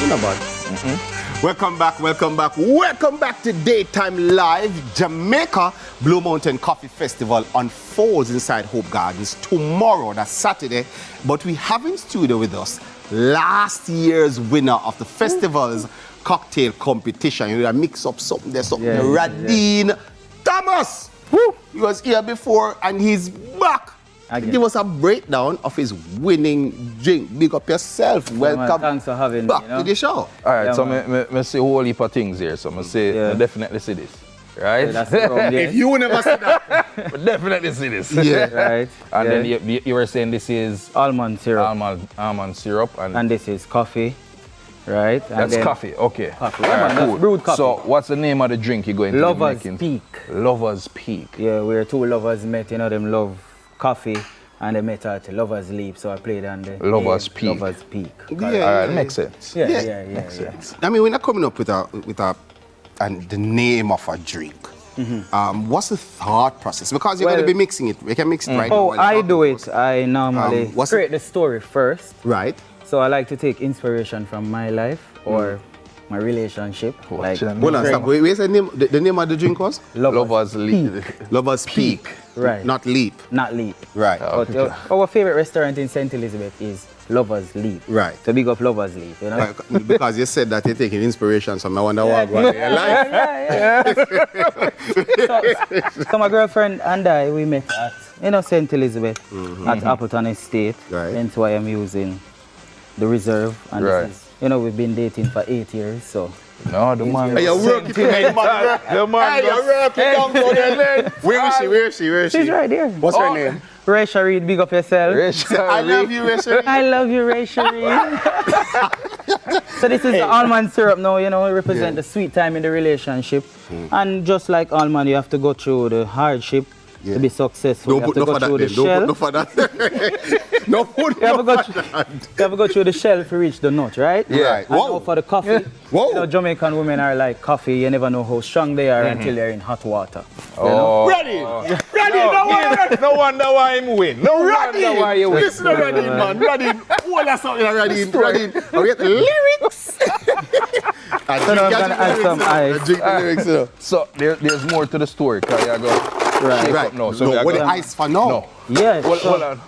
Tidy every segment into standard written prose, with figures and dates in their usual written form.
you know, bud. Welcome back to Daytime Live. Jamaica Blue Mountain Coffee Festival unfolds inside Hope Gardens tomorrow, that's Saturday. But we have in studio with us last year's winner of the festival's cocktail competition. You know, mix up something there, something there. Radeen Thomas. Woo. He was here before and he's back. Give us a breakdown of his winning drink. Big up yourself. Welcome thanks for having me, back to the show. All right, so I see a whole heap of things here. So I say, I definitely see this, right? Yeah, that's the wrong, If you never see that, I definitely see this. yeah. Right. And then you were saying this is almond syrup. Almond syrup. And this is coffee, right? And that's then coffee, okay. Coffee. All right, That's brewed coffee. So what's the name of the drink you're going to be Lovers making? Peak. Lovers Peak. Yeah, we're two lovers met, you know, them love coffee and they met at Lovers Leap, so I played on the Lovers Peak. Lovers Peak. All right, makes sense. Yeah. I mean, we're not coming up with and the name of a drink. What's the thought process? Because you're going to be mixing it. We can mix it right now. Oh, I do it. I normally create the story first. Right. So I like to take inspiration from my life or my relationship. Like, Hold on, stop. Where's the name? The name of the drink was? Lovers Leap. Lovers Peak. Right. Not Leap. Not Leap. Right. But our favorite restaurant in St. Elizabeth is Lovers Leap. Right. So big up Lovers Leap, you know? Because you said that you're taking inspiration, so I wonder what going on in your life. So my girlfriend and I, we met at, St. Elizabeth at Appleton Estate. Right. Hence why I'm using the reserve. And this is, we've been dating for 8 years, so. No, the man. Hey, you're working tonight, man. Hey, you're working down there. Where is she? She's right there. What's her name? Ray Sharee, big up yourself. I love you, Ray Sharee. I love you, Ray Sharee. So this is the almond syrup now, it represents the sweet time in the relationship. And just like almond, you have to go through the hardship to be successful. Don't put no for that then. Don't put no for that. No put no for that. You have to go through the shell to reach the nut, right? Yeah. And now for the coffee, Whoa. Jamaican women are like coffee. You never know how strong they are until they're in hot water. Ready? No wonder why him win. No wonder why you win. Listen to Radeen, man. Radeen. Oh, that's something, Radeen. Oh, we have the lyrics. I'm gonna add some ice. Drink the lyrics. So there's more to the story. Cause you go shake up now. So what the ice for now? No. Yeah. Hold on.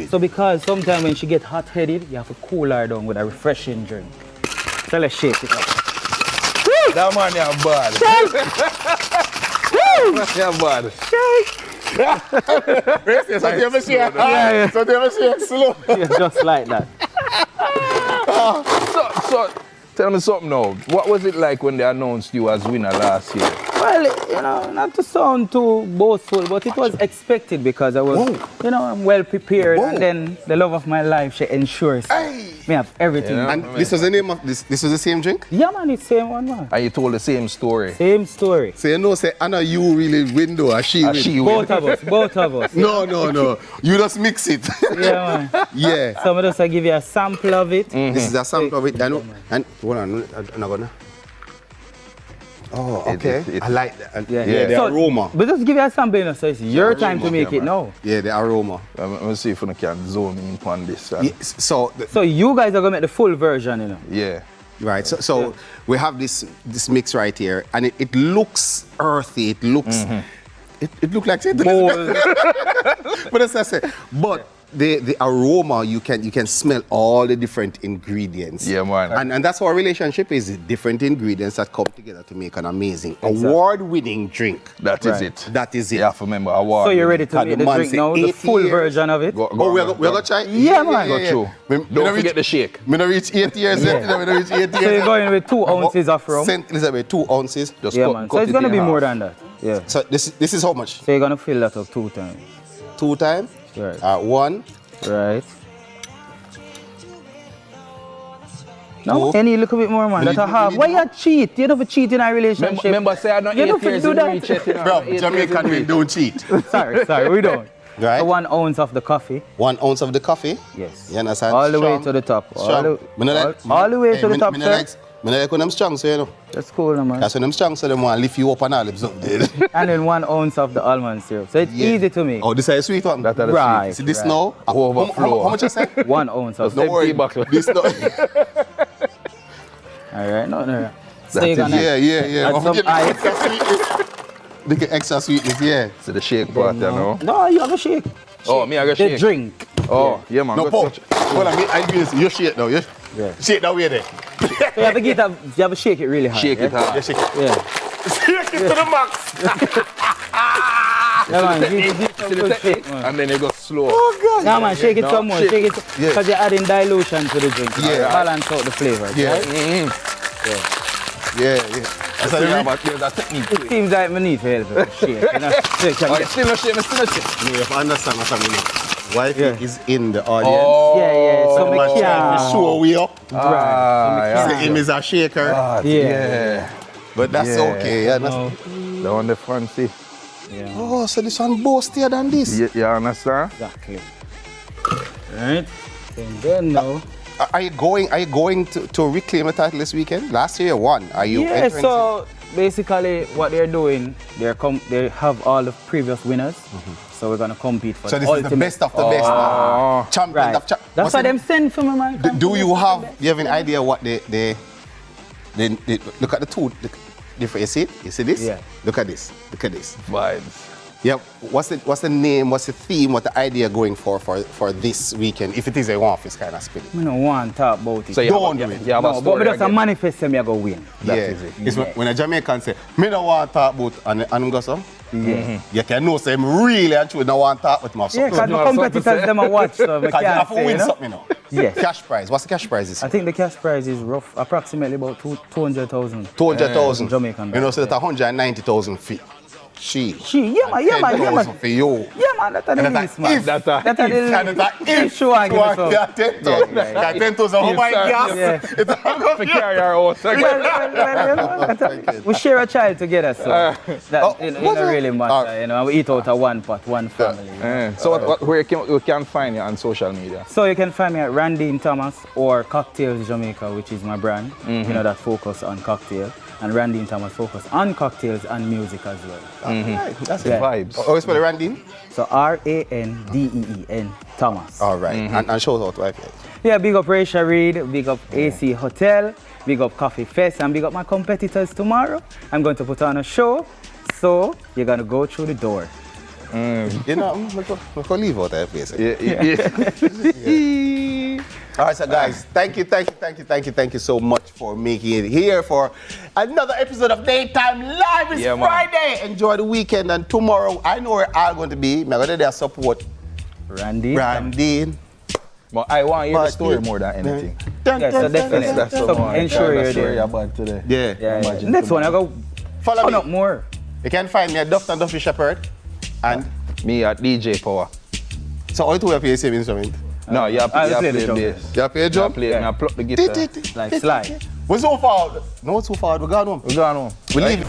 So because sometimes when she get hot-headed, you have to cool her down with a refreshing drink. So let's shake it up. That man is bad. You're bad. So you ever see it? So you ever see it slow? Yeah, just like that. So tell me something now. What was it like when they announced you as winner last year? Well, not to sound too boastful, but it was expected because I was, I'm well prepared. And then the love of my life, she ensures me have everything. And this was the name of this was the same drink? Yeah, man, it's same one, man. And you told the same story. Same story. So I know you really win though, or she win? Both of us. No. You just mix it. Yeah, man. Yeah. So I'm just give you a sample of it. This is a sample of it. And hold on, I'm not gonna. Oh, okay. I like that. Yeah, the aroma. But just give you a sample, so it's your time to make it now. Yeah, the aroma. Let me see if I can zone in on this. So you guys are gonna make the full version, Yeah. Right. So we have this mix right here, and it looks earthy. It looks. It looks like bold. But as I said, the aroma, you can smell all the different ingredients. Yeah, man. And that's our relationship is different ingredients that come together to make an amazing award-winning drink. That is it. That is it. You have to remember award. So you're ready to make the drink now, the full version of it? We're gonna try. Yeah, man. Go through. Don't forget the shake. I'm gonna reach 8 years yet. So you're going with 2 ounces of rum? St. Elizabeth, 2 ounces. Just man. So it's gonna be more than that. Yeah. So this is how much? So you're gonna fill that up 2 times. 2 times? Right. 1. Right. No, any little bit more, man. That's a half. Why you cheat? You don't cheat in a relationship. Remember, say I don't 8 years in reach yet. Bro, Jamaican men don't cheat. Sorry, we don't. Right. So 1 ounce of the coffee. 1 ounce of the coffee? Yes. You understand? All the way to the top. All the way to the top, sir. I like when I'm strong, so you know. That's cool, man. That's when I'm strong, so they want to lift you up and all them something. And then 1 ounce of the almond syrup. So it's easy to make. Oh, this is a sweet one? That's the right. See this now? Overflow. How much you say? 1 ounce of Don't worry. This now. Alright, no. That Steak is- and Yeah. add Oh, some get the ice. extra sweetness. The extra sweetness, yeah. So the shake part, you know. No, you have a shake. Oh, me I got The shake. drink. Oh, yeah, man. No, Go Paul. touch it. Hold on, I do this. You shake now. You shake that way there. So you have to you have to shake it really hard. Shake it yeah? hard. You shake it. Yeah. Shake it to the max. Yeah, man. Give it some See the good technique? shake, man. And then you go slow. Yeah, man. Shake it No, some more. shake. Shake it. Yeah. Because you're adding dilution to the drink. Yeah. Balance out the flavor. Yeah. Right? Yeah. That's how Yeah, they but there's a technique to It it. seems like me need help with shake. You know? Shake Oh, and it's still no shake, still no shake. Yeah, if I understand what I mean. Wifey Yeah. is in the audience. Yeah. So So me much time to can't. show we up. Ah, So him is a shaker. Yeah. But that's Yeah. okay. Yeah, that's, No. The one the fancy. Yeah. Oh, so this one boastier than this. You understand? Exactly. Right. And then now. Are you going to reclaim the title this weekend? Last year you won. Are you Yeah, entering so basically what they're doing, they have all the previous winners. So we're gonna compete for So the this is the ultimate. best of the best now. Champion Right. of champions. That's why them send for me, man. Do you have an idea what they look at the two different, you see it? You see this? Yeah. Look at this. Look at this. Vibes. Yeah. What's the name, what's the theme, what the idea going for this weekend? If it is a one-office kind of spirit. I don't want to talk about it. So you Don't have, do it. you have a no, but story me just a again. manifest them, I go win. That yeah. is it. It's when a Jamaican say, me don't want to talk about and go some. Yeah. You can know say him really and truly don't want to talk with him. Yeah, because No, my something to competitors say. them a watch, so I Because you can't have to say, win you know? something now. Yes. Cash prize. What's the cash prize this I year? think the cash prize is rough, approximately about 200,000. 200,000. Jamaican You know, dollars, so that's 190,000 feet. She. Yeah, man. 10,000 for you. Yeah, man, that's the And least, that's man. if. That's And the that's least. if. Sure, I give it some. Yeah, 10,000. Yeah, yeah. 10,000 how much gas? Yeah. It's all To carry our own. Well, you know, we share a child together, so that it don't really matter. You know, we eat out of one pot, one family. you know. So where we can find you on social media? So you can find me at Radeen Thomas or Cocktails Jamaica, which is my brand. You know, that focus on cocktail. And Radeen Thomas focus on cocktails and music as well. right. That's it. Yeah. Vibes. Always spell it Radeen? So Radeen Thomas. All right. And shout out to wife. Yeah, big up Raisha Reed, big up AC Hotel, big up Coffee Fest, and big up my competitors tomorrow. I'm going to put on a show, so you're going to go through the door. You know, we can leave out that place. Yeah. All right, so guys, thank you so much for making it here for another episode of Daytime Live. It's Yeah, man. Friday. Enjoy the weekend, and tomorrow I know where I'm going to be. I'm going to there support Radeen. But I want to hear the But story you- more than anything. Yeah, so definitely. That's the So one. ensure you're story there. about today. Yeah. Yeah. Imagine Next one, I go Follow turn me. up more. You can find me at Duff and Duffy Shepherd. And Me at DJ Power. so all two play the same instrument. No, you have to I'll play play the drum. bass. You play a You drum? play, Yeah. I pluck the guitar. Like slide. We're so far. No, too far. We're going home. We're going home. We leave.